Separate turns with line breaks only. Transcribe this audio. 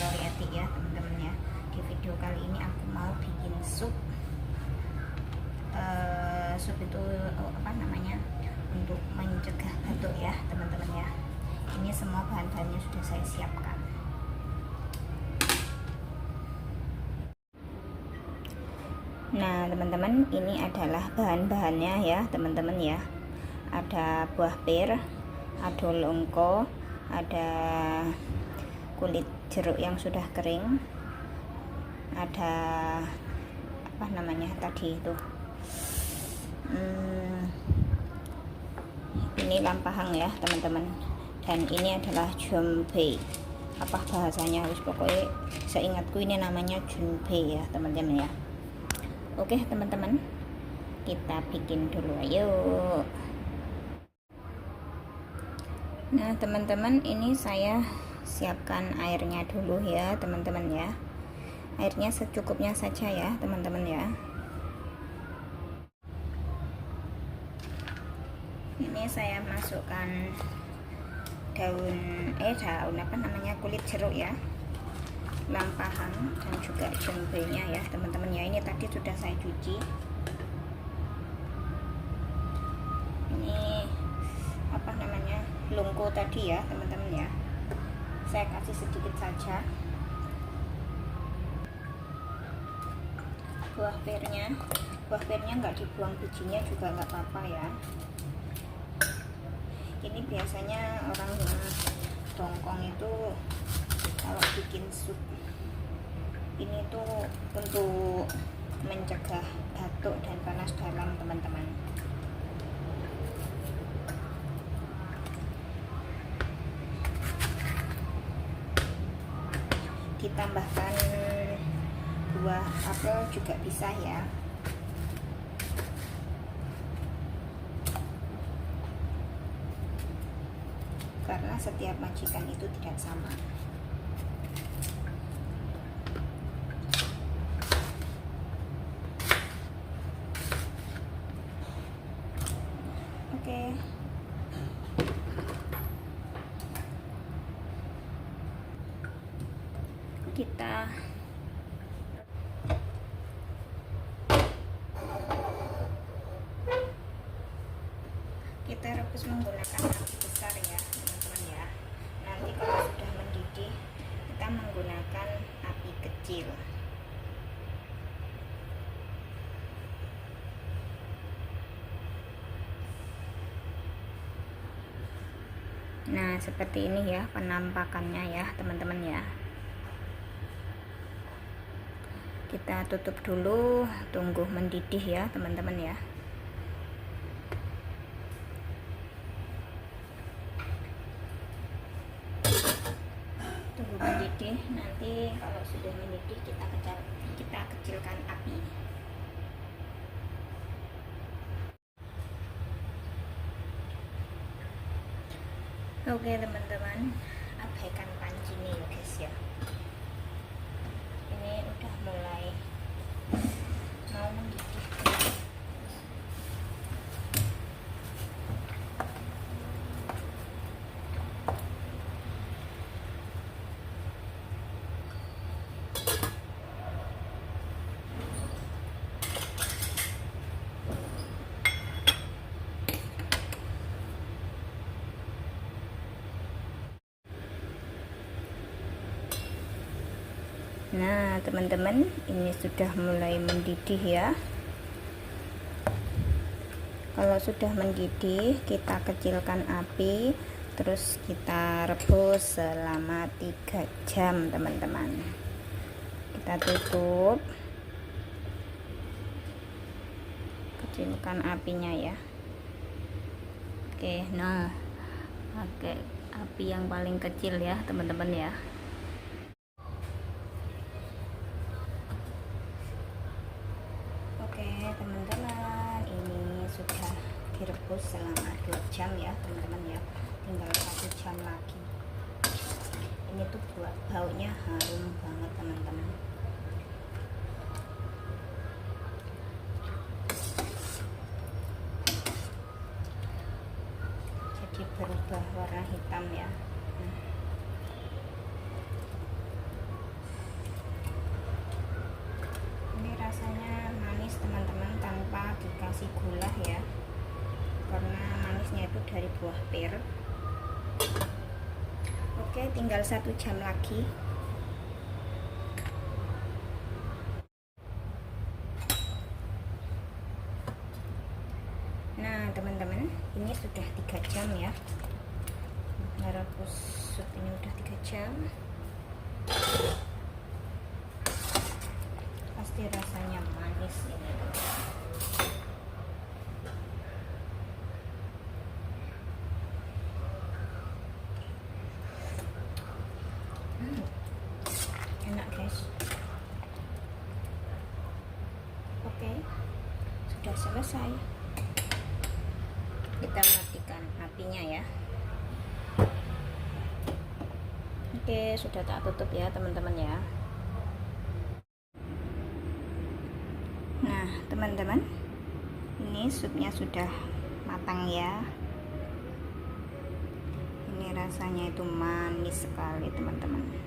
story Eti ya teman-teman ya. Di video kali ini aku mau bikin sup. Sup itu apa namanya, untuk mencegah batuk ya teman-teman ya. Ini semua bahan-bahannya sudah saya siapkan. Nah teman-teman, ini adalah bahan-bahannya ya teman-teman ya. Ada buah pir, ada longko, ada kulit jeruk yang sudah kering, ada apa namanya tadi itu, ini lampahang ya teman-teman, dan ini adalah junpei, apa bahasanya harus pokoknya seingatku ini namanya junpei ya teman-teman ya. Oke teman-teman, kita bikin dulu ayo. Nah teman-teman, ini saya siapkan airnya dulu ya teman-teman ya. Airnya secukupnya saja ya teman-teman ya. Ini saya masukkan daun apa namanya, kulit jeruk ya, lampahang, dan juga junpei-nya ya teman-teman ya. Ini tadi sudah saya cuci. Ini apa namanya, longko tadi ya teman-teman ya. Saya kasih sedikit saja. Buah pirnya nggak dibuang bijinya juga nggak apa-apa ya. Ini biasanya orang Hongkong itu kalau bikin sup ini tuh untuk mencegah batuk dan panas dalam teman-teman. Ditambahkan buah apel juga bisa ya. Karena setiap majikan itu tidak sama. Oke. Kita rebus menggunakan api besar ya teman-teman ya. Nanti kalau sudah mendidih kita menggunakan api kecil. Nah seperti ini ya penampakannya ya teman-teman ya. Kita tutup dulu, tunggu mendidih ya teman-teman ya. Tunggu mendidih, nanti kalau sudah mendidih kita kecilkan api. Oke teman-teman, abaikan panci nih ya guys ya. Ini udah mulai mau mendidih. Nah teman-teman, ini sudah mulai mendidih ya. Kalau sudah mendidih kita kecilkan api, terus kita rebus selama 3 jam teman-teman. Kita tutup, kecilkan apinya ya. Oke, nah pakai api yang paling kecil ya teman-teman ya. Teman-teman, ini sudah direbus selama 2 jam ya teman-teman ya, tinggal 1 jam lagi. Ini tuh baunya harum banget teman-teman. Jadi berubah warna hitam ya. ya, karena manisnya itu dari buah pir. Oke, tinggal 1 jam lagi. Nah teman-teman, ini sudah 3 jam ya, merebus sup ini udah 3 jam. Pasti rasanya manis ini. Enak guys. Oke, sudah selesai. Kita matikan apinya ya. Oke, sudah tak tutup ya teman-teman ya. Nah teman-teman, ini supnya sudah matang ya. Ini rasanya itu manis sekali teman-teman.